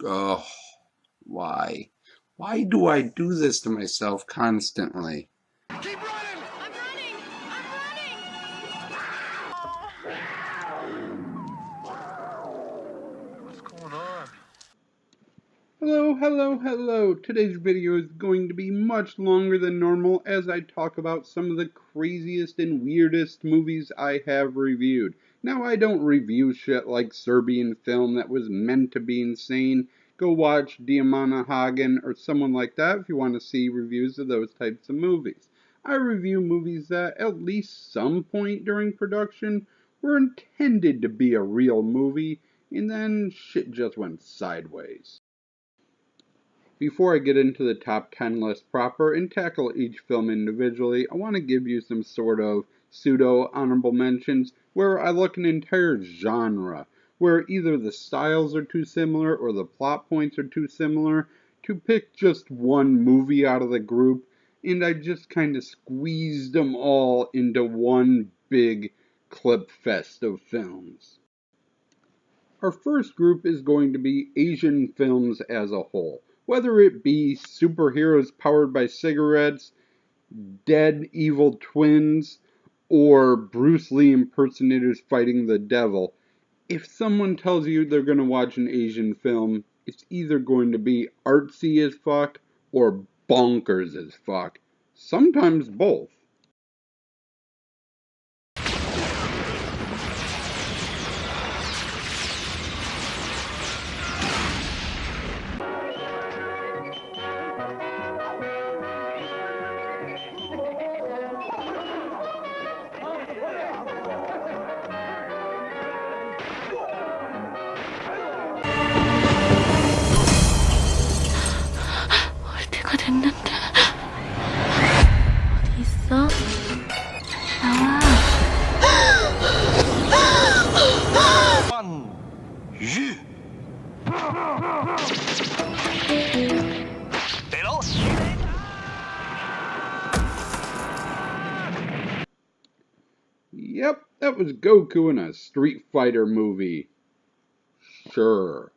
Oh, why? Why do I do this to myself constantly? Keep running! I'm running! What's going on? Hello. Today's video is going to be much longer than normal as I talk about some of the craziest and weirdest movies I have reviewed. Now, I don't review shit like Serbian film that was meant to be insane. Go watch Diamana Hagen or someone like that if you want to see reviews of those types of movies. I review movies that, at least some point during production, were intended to be a real movie, and then shit just went sideways. Before I get into the top 10 list proper and tackle each film individually, I want to give you some sort of pseudo-honorable mentions where I look at an entire genre, where either the styles are too similar or the plot points are too similar, to pick just one movie out of the group, and I just kind of squeezed them all into one big clip fest of films. Our first group is going to be Asian films as a whole. Whether it be superheroes powered by cigarettes, dead evil twins, or Bruce Lee impersonators fighting the devil, if someone tells you they're going to watch an Asian film, it's either going to be artsy as fuck or bonkers as fuck. Sometimes both. 때가 됐는데 어디 있어? 나와. Yep, that was Goku in a Street Fighter movie. Sure.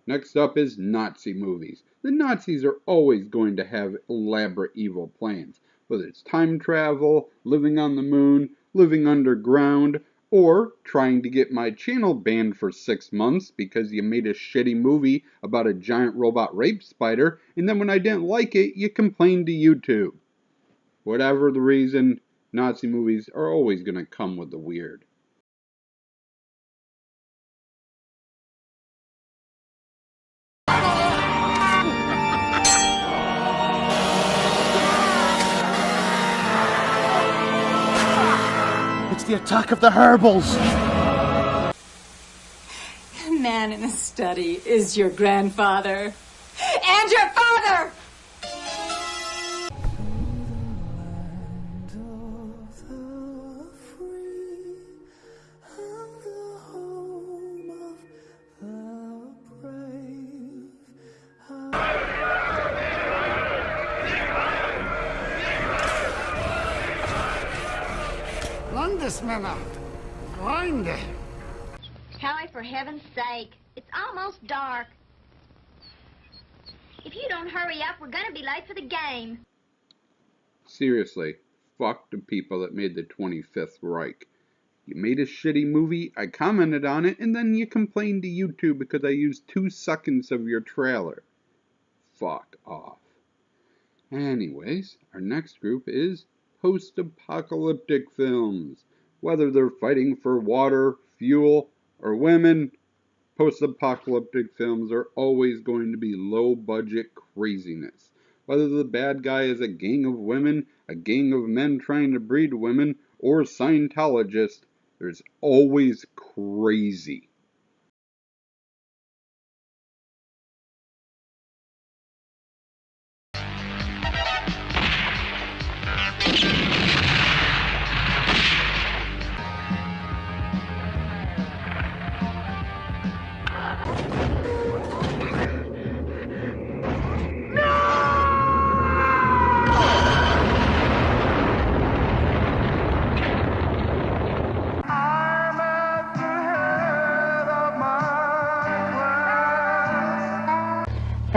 Next up is Nazi movies. The Nazis are always going to have elaborate evil plans, whether it's time travel, living on the moon, living underground, or trying to get my channel banned for 6 months because you made a shitty movie about a giant robot rape spider, and then when I didn't like it, you complained to YouTube. Whatever the reason, Nazi movies are always going to come with the weird. It's the attack of the Herbals! The man in the study is your grandfather. And your father! Landesmänner! Freunde! Kelly, for heaven's sake, it's almost dark. If you don't hurry up, we're gonna be late for the game. Seriously, fuck the people that made the 25th Reich. You made a shitty movie, I commented on it, and then you complained to YouTube because I used 2 seconds of your trailer. Fuck off. Anyways, our next group is post-apocalyptic films. Whether they're fighting for water, fuel, or women, post-apocalyptic films are always going to be low-budget craziness. Whether the bad guy is a gang of women, a gang of men trying to breed women, or a Scientologist, there's always crazy.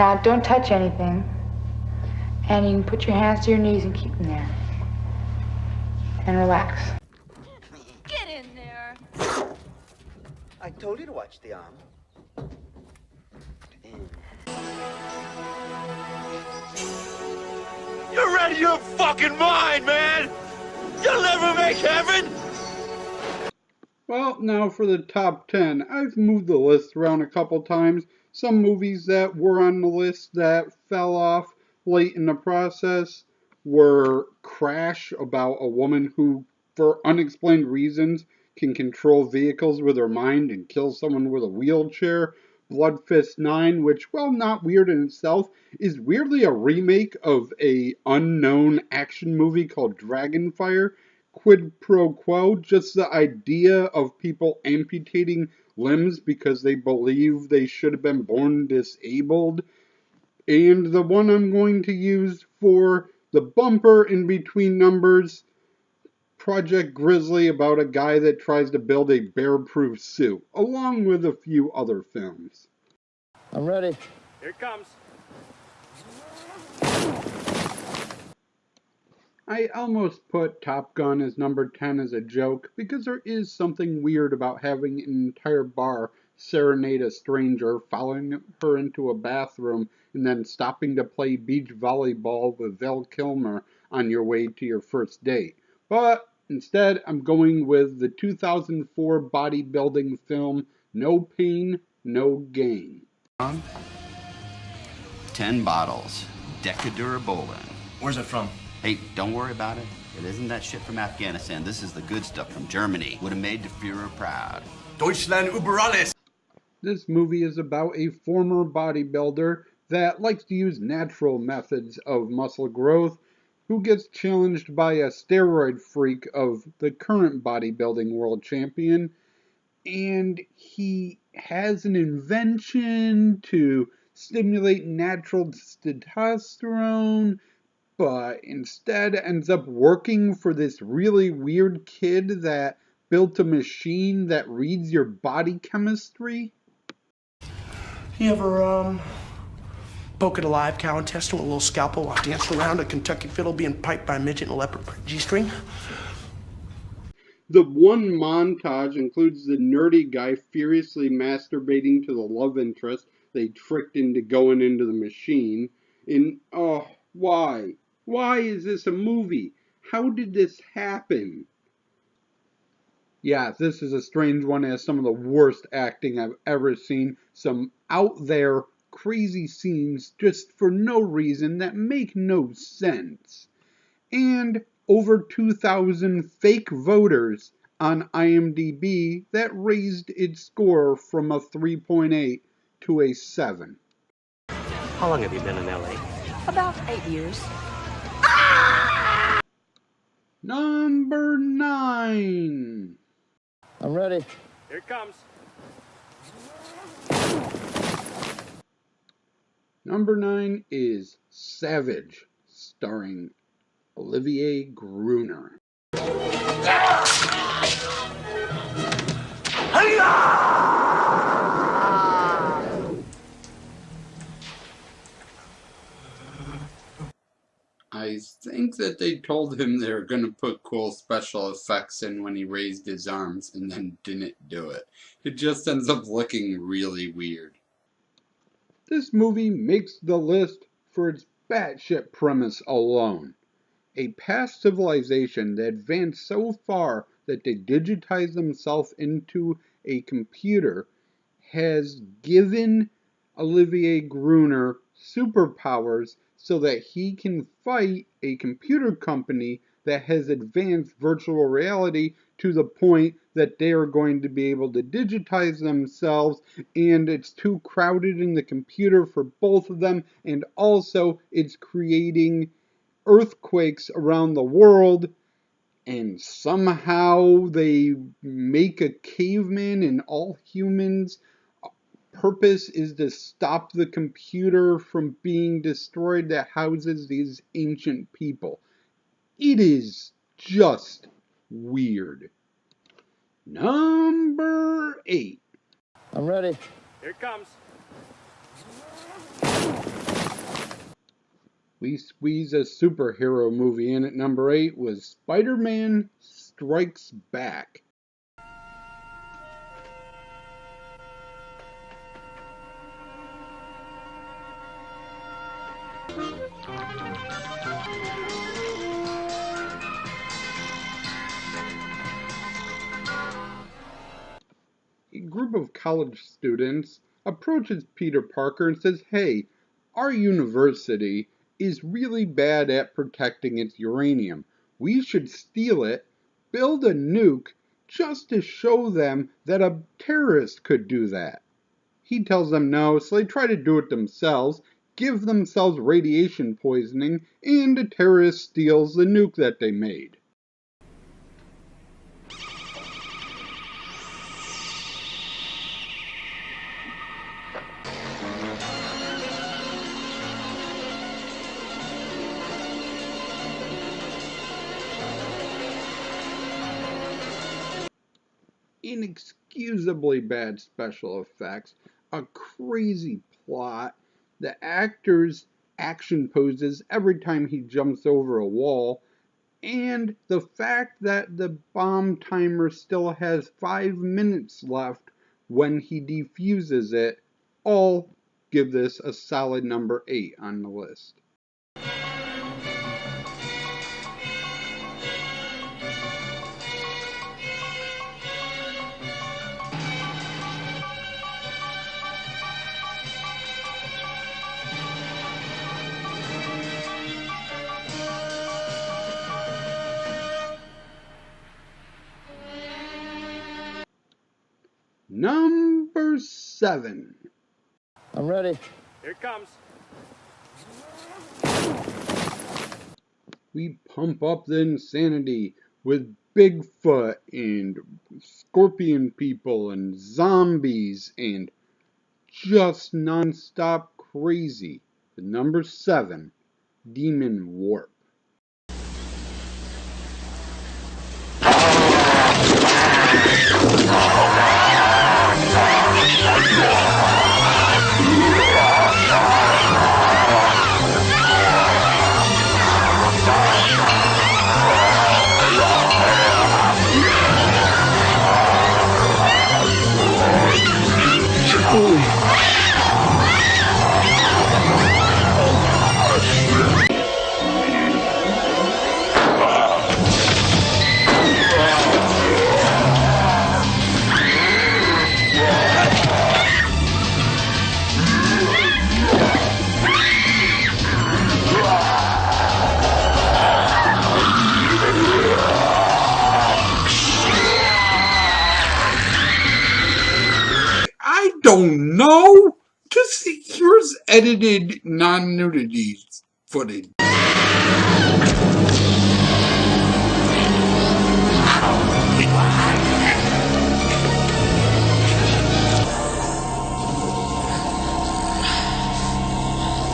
Now, don't touch anything. And you can put your hands to your knees and keep them there. And relax. Get in there. I told you to watch the arm. You're out of your fucking mind, man! You'll never make heaven! Well, now for the top 10. I've moved the list around a couple times. Some movies that were on the list that fell off late in the process were Crash, about a woman who, for unexplained reasons, can control vehicles with her mind and kill someone with a wheelchair. Blood Fist 9, which, while not weird in itself, is weirdly a remake of a unknown action movie called Dragonfire. Quid pro quo, just the idea of people amputating limbs because they believe they should have been born disabled. And the one I'm going to use for the bumper in between numbers, Project Grizzly, about a guy that tries to build a bear-proof suit, along with a few other films. I'm ready. Here it comes. I almost put Top Gun as number 10 as a joke, because there is something weird about having an entire bar serenade a stranger, following her into a bathroom, and then stopping to play beach volleyball with Val Kilmer on your way to your first date. But instead, I'm going with the 2004 bodybuilding film No Pain, No Gain. 10 bottles. Decadurabolin. Where's it from? Hey, don't worry about it. It isn't that shit from Afghanistan. This is the good stuff from Germany. Would have made the Führer proud. Deutschland über alles! This movie is about a former bodybuilder that likes to use natural methods of muscle growth, who gets challenged by a steroid freak of the current bodybuilding world champion, and he has an invention to stimulate natural testosterone, but instead ends up working for this really weird kid that built a machine that reads your body chemistry. You ever, poke at a live cow intestine with a little scalpel while dancing around a Kentucky fiddle being piped by a midget in a leopard G-string? The one montage includes the nerdy guy furiously masturbating to the love interest they tricked into going into the machine. And, oh, why? Why is this a movie? How did this happen? Yeah, this is a strange one. It has some of the worst acting I've ever seen. Some out there, crazy scenes just for no reason that make no sense. And over 2,000 fake voters on IMDb that raised its score from a 3.8 to a 7. How long have you been in LA? About 8 years. Number 9. I'm ready. Here it comes. Number 9 is Savage, starring Olivier Gruner. I think that they told him they were going to put cool special effects in when he raised his arms and then didn't do it. It just ends up looking really weird. This movie makes the list for its batshit premise alone. A past civilization that advanced so far that they digitized themselves into a computer has given Olivier Gruner superpowers so that he can fight a computer company that has advanced virtual reality to the point that they are going to be able to digitize themselves, and it's too crowded in the computer for both of them, and also it's creating earthquakes around the world, and somehow they make a caveman, and all humans' purpose is to stop the computer from being destroyed that houses these ancient people. It is just weird. Number 8. I'm ready. Here it comes. We squeeze a superhero movie in at number 8 with Spider-Man Strikes Back. A group of college students approaches Peter Parker and says, "Hey, our university is really bad at protecting its uranium. We should steal it, build a nuke, just to show them that a terrorist could do that." He tells them no, so they try to do it themselves, give themselves radiation poisoning, and a terrorist steals the nuke that they made. Inexcusably bad special effects, a crazy plot, the actor's action poses every time he jumps over a wall, and the fact that the bomb timer still has 5 minutes left when he defuses it, all give this a solid number 8 on the list. Number 7. I'm ready. Here it comes. We pump up the insanity with Bigfoot and scorpion people and zombies and just non-stop crazy. The number 7, Demon Warp. I don't know. Just here's edited non-nudity footage.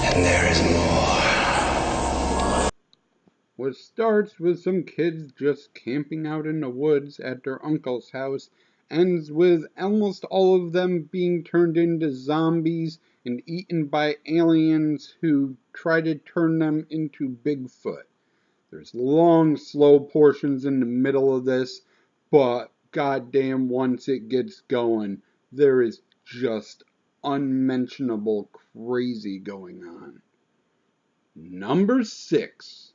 And there is more. What starts with some kids just camping out in the woods at their uncle's house ends with almost all of them being turned into zombies and eaten by aliens who try to turn them into Bigfoot. There's long, slow portions in the middle of this, but goddamn, once it gets going, there is just unmentionable crazy going on. Number 6.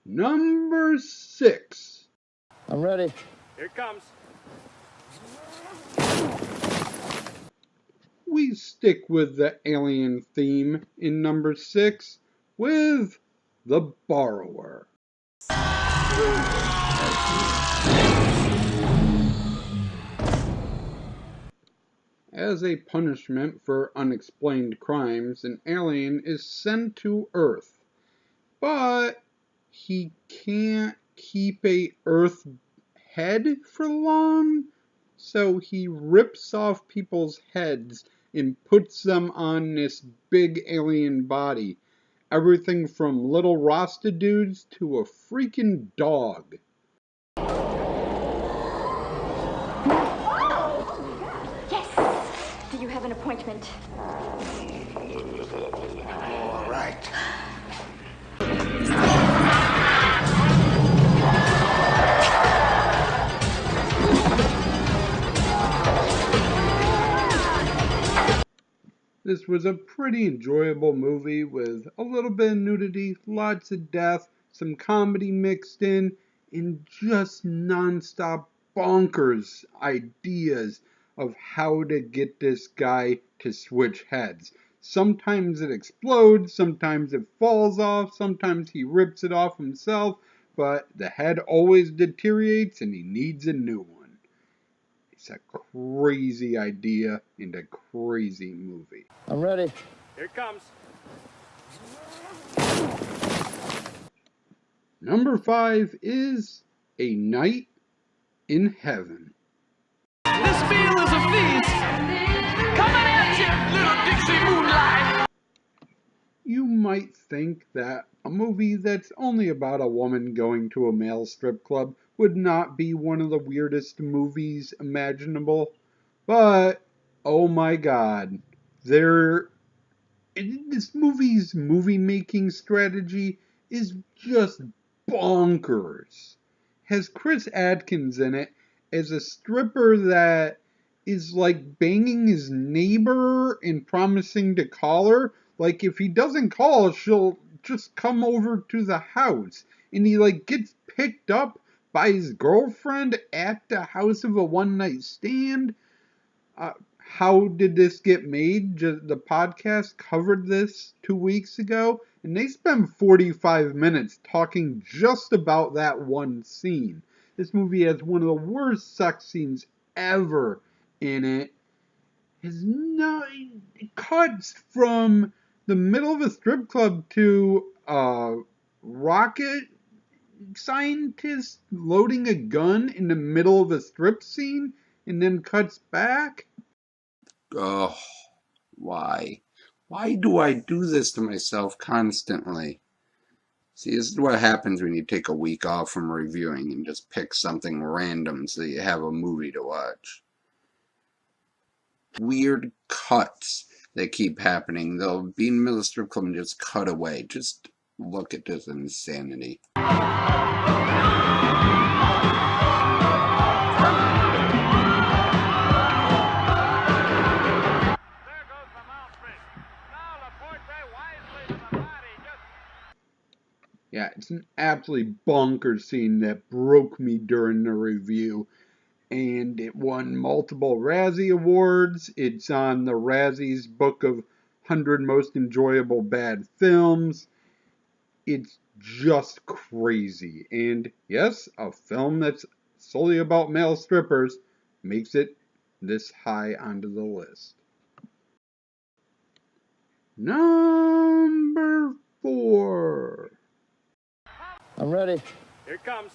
Number 6. I'm ready. Here it comes. We stick with the alien theme in number 6 with The Borrower. As a punishment for unexplained crimes, an alien is sent to Earth, but he can't keep a Earth head for long, so he rips off people's heads and puts them on this big alien body. Everything from little Rasta dudes to a freaking dog. Yes! Do you have an appointment? All right. This was a pretty enjoyable movie with a little bit of nudity, lots of death, some comedy mixed in, and just non-stop bonkers ideas of how to get this guy to switch heads. Sometimes it explodes, sometimes it falls off, sometimes he rips it off himself, but the head always deteriorates and he needs a new one. It's a crazy idea and a crazy movie. I'm ready. Here it comes. Number 5 is A Night in Heaven. This meal is a feast. Coming at you, little Dixie Moonlight. You might think that a movie that's only about a woman going to a male strip club would not be one of the weirdest movies imaginable, but oh my god, this movie's movie-making strategy is just bonkers. Has Chris Adkins in it as a stripper that is like banging his neighbor and promising to call her. Like if he doesn't call, she'll just come over to the house. And he like gets picked up by his girlfriend at the house of a one-night stand. How did this get made? The podcast covered this 2 weeks ago, and they spent 45 minutes talking just about that one scene. This movie has one of the worst sex scenes ever in it. It cuts from the middle of a strip club to a rocket scientist loading a gun in the middle of a strip scene, and then cuts back. Oh, why? Why do I do this to myself constantly? See, this is what happens when you take a week off from reviewing and just pick something random so you have a movie to watch. Weird cuts that keep happening. They'll be in the middle of the strip club and just cut away. Just look at this insanity. Yeah, it's an absolutely bonkers scene that broke me during the review. And it won multiple Razzie Awards. It's on the Razzie's book of 100 Most Enjoyable Bad Films. It's just crazy. And yes, a film that's solely about male strippers makes it this high onto the list. Number 4. I'm ready. Here it comes.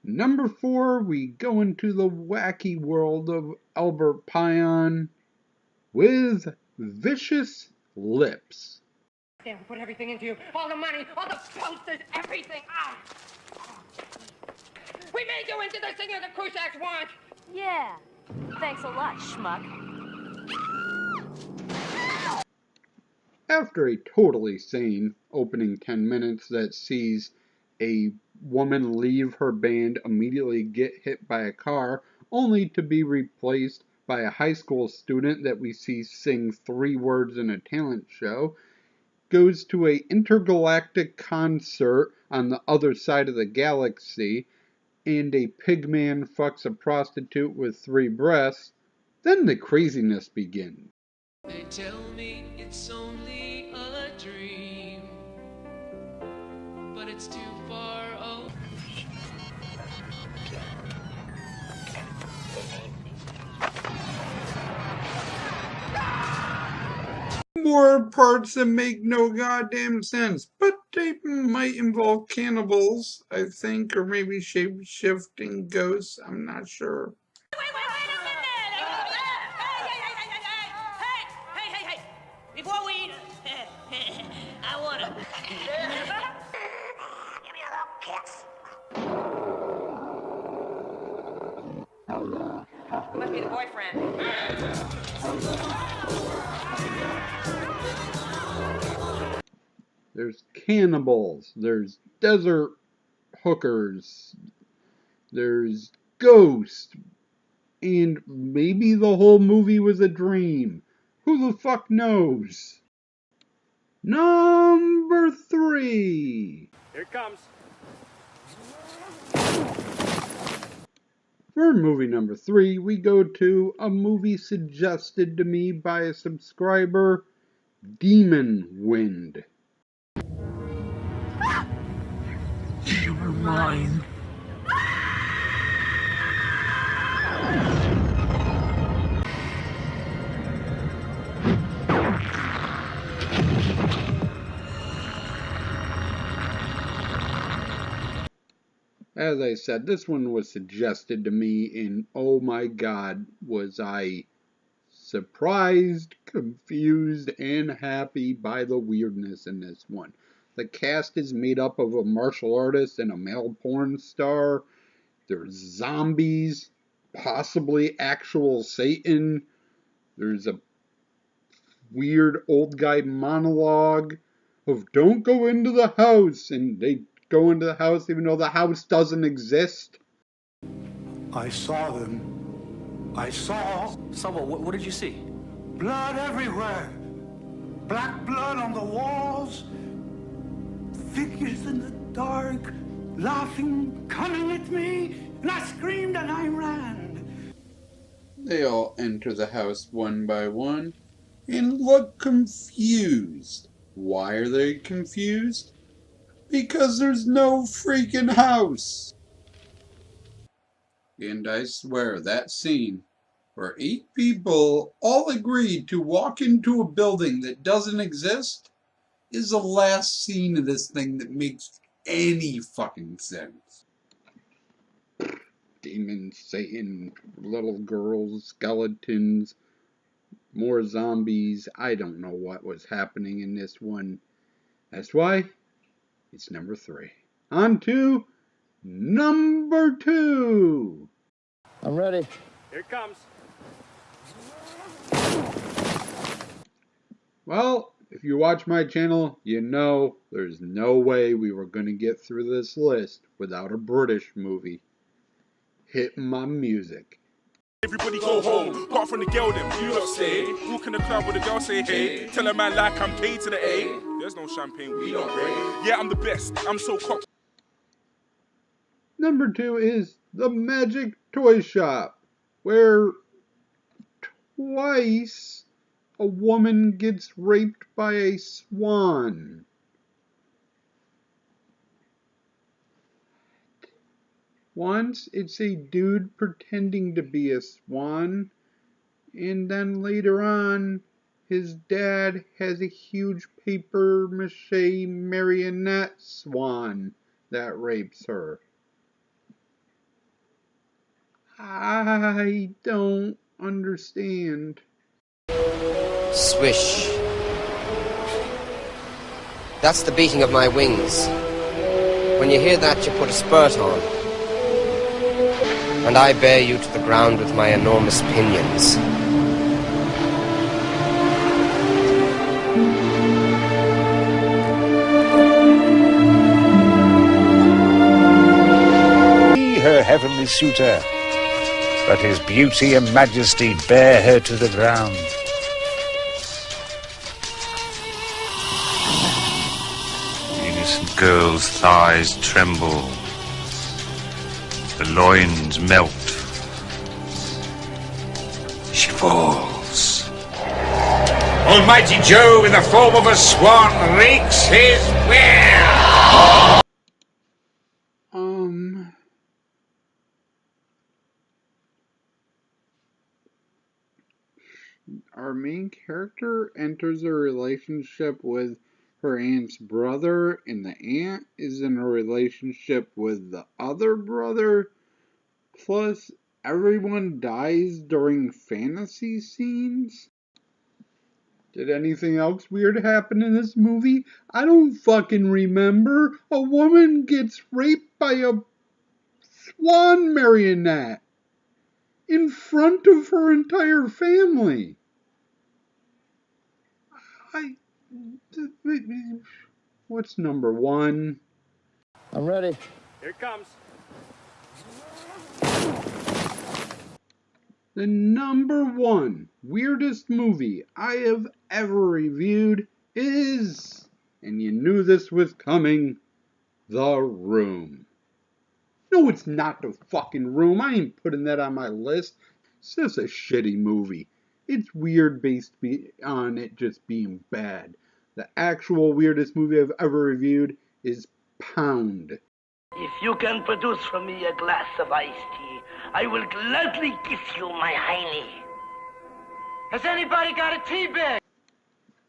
Number 4, we go into the wacky world of Albert Pion with Vicious Lips. Damn, put everything into you. All the money, all the posters, everything. Ah! We made you into the singer the Crusacs want. Yeah. Thanks a lot, schmuck. After a totally sane opening 10 minutes that sees a woman leave her band, immediately get hit by a car, only to be replaced by a high school student that we see sing 3 words in a talent show, goes to a intergalactic concert on the other side of the galaxy, and a pigman fucks a prostitute with 3 breasts, then the craziness begins. They tell me it's only a dream, but it's too far away. More parts that make no goddamn sense, but they might involve cannibals, I think, or maybe shape-shifting ghosts, I'm not sure. Hey! Before we eat, I want to... Give me a little kiss. Must be the boyfriend. There's cannibals, there's desert hookers, there's ghosts, And maybe the whole movie was a dream. Who the fuck knows? Number 3. Here it comes. For movie number 3, we go to a movie suggested to me by a subscriber, Demon Wind. You were mine. As I said, this one was suggested to me, and oh my god, was I surprised, confused, and happy by the weirdness in this one. The cast is made up of a martial artist and a male porn star. There's zombies, possibly actual Satan. There's a weird old guy monologue of "don't go into the house," and they go into the house even though the house doesn't exist. I saw them. I saw. Saw what? What did you see? Blood everywhere. Black blood on the walls. Figures in the dark. Laughing, coming at me. And I screamed and I ran. They all enter the house one by one and look confused. Why are they confused? Because there's no freaking house. And I swear, that scene where 8 people all agreed to walk into a building that doesn't exist is the last scene of this thing that makes any fucking sense. Demons, Satan, little girls, skeletons, more zombies. I don't know what was happening in this one. That's why it's number 3. On to number 2. I'm ready. Here it comes. Well, if you watch my channel, you know there's no way we were going to get through this list without a British movie. Hit my music. Everybody go home, apart from the girl them, you lot stay. Walk in the club with the girl say hey. Tell a man like I'm K to the A. There's no champagne, we don't break. Yeah, I'm the best, I'm so cock. Number 2 is The Magic Toy Shop, where twice a woman gets raped by a swan. Once it's a dude pretending to be a swan, and then later on his dad has a huge paper mache marionette swan that rapes her. I don't understand. Swish. That's the beating of my wings. When you hear that, you put a spurt on. And I bear you to the ground with my enormous pinions. Her heavenly suitor, but his beauty and majesty bear her to the ground. The innocent girl's thighs tremble, the loins melt. She falls. Almighty Jove, in the form of a swan, wreaks his will. Our main character enters a relationship with her aunt's brother, and the aunt is in a relationship with the other brother, plus everyone dies during fantasy scenes. Did anything else weird happen in this movie? I don't fucking remember. A woman gets raped by a swan marionette in front of her entire family. What's number 1? I'm ready. Here it comes. The #1 weirdest movie I have ever reviewed is, and you knew this was coming, The Room. No, it's not The fucking Room. I ain't putting that on my list. It's just a shitty movie. It's weird based on it just being bad. The actual weirdest movie I've ever reviewed is Pound. If you can produce for me a glass of iced tea, I will gladly give you my hiney. Has anybody got a tea bag?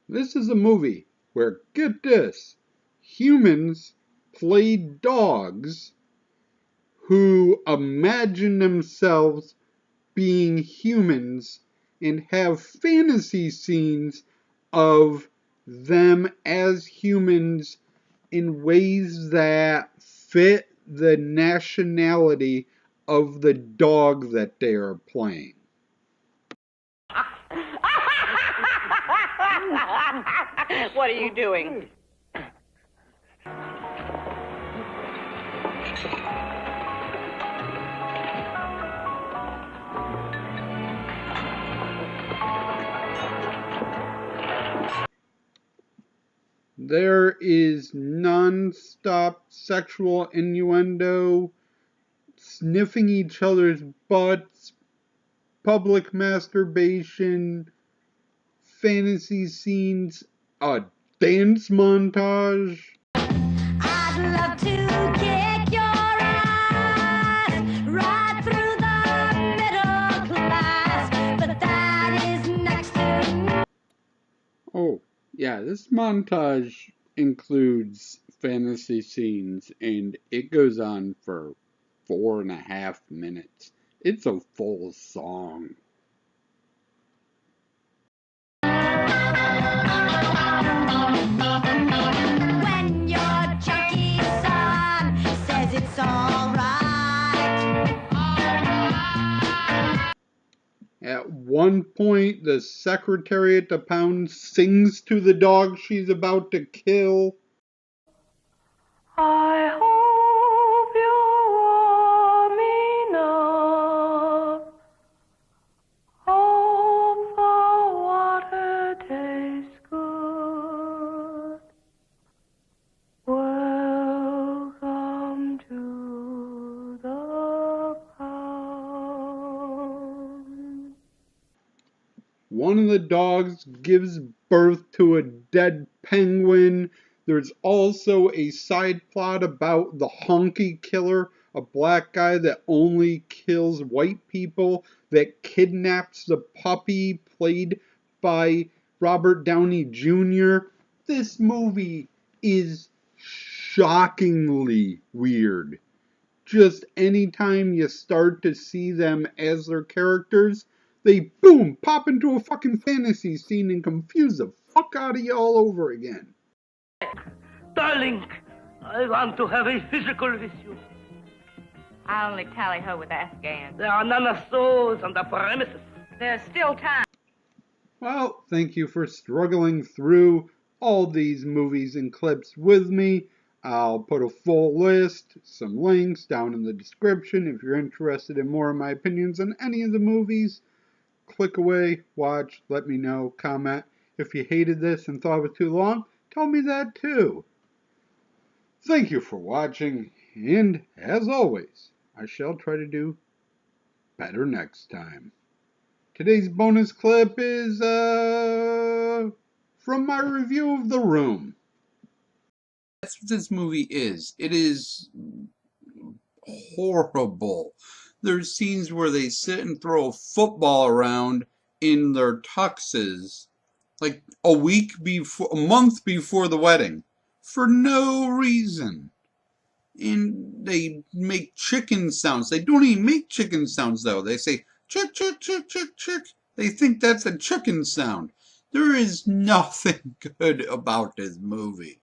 This is a movie where, get this, humans play dogs who imagine themselves being humans and have fantasy scenes of them as humans in ways that fit the nationality of the dog that they are playing. What are you doing? There is non-stop sexual innuendo, sniffing each other's butts, public masturbation, fantasy scenes, a dance montage. I'd love to kick your ass right through the middle class, but that is next to... Oh, yeah, this montage includes fantasy scenes, and it goes on for 4.5 minutes. It's a full song. When your junkie son says it's alright. At one point, the secretary at the pound sings to the dog she's about to kill. I hope you're warm enough. Hope the water tastes good. Welcome to the pound. One of the dogs gives birth to a dead penguin. There's also a side plot about the honky killer, a black guy that only kills white people, that kidnaps the puppy played by Robert Downey Jr. This movie is shockingly weird. Just anytime you start to see them as their characters, they boom, pop into a fucking fantasy scene and confuse the fuck out of you all over again. Darling, I want to have a physical with you. I only tally ho with Afghans. There are none of those on the premises. There's still time. Well, thank you for struggling through all these movies and clips with me. I'll put a full list, some links down in the description if you're interested in more of my opinions on any of the movies. Click away, watch, let me know, comment. If you hated this and thought it was too long, tell me that too. Thank you for watching, and as always, I shall try to do better next time. Today's bonus clip is from my review of The Room. That's what this movie is. It is horrible. There's scenes where they sit and throw a football around in their tuxes like a month before the wedding for no reason. And they make chicken sounds. They don't even make chicken sounds though. They say chick, chick, chick, chick, chick. They think that's a chicken sound. There is nothing good about this movie.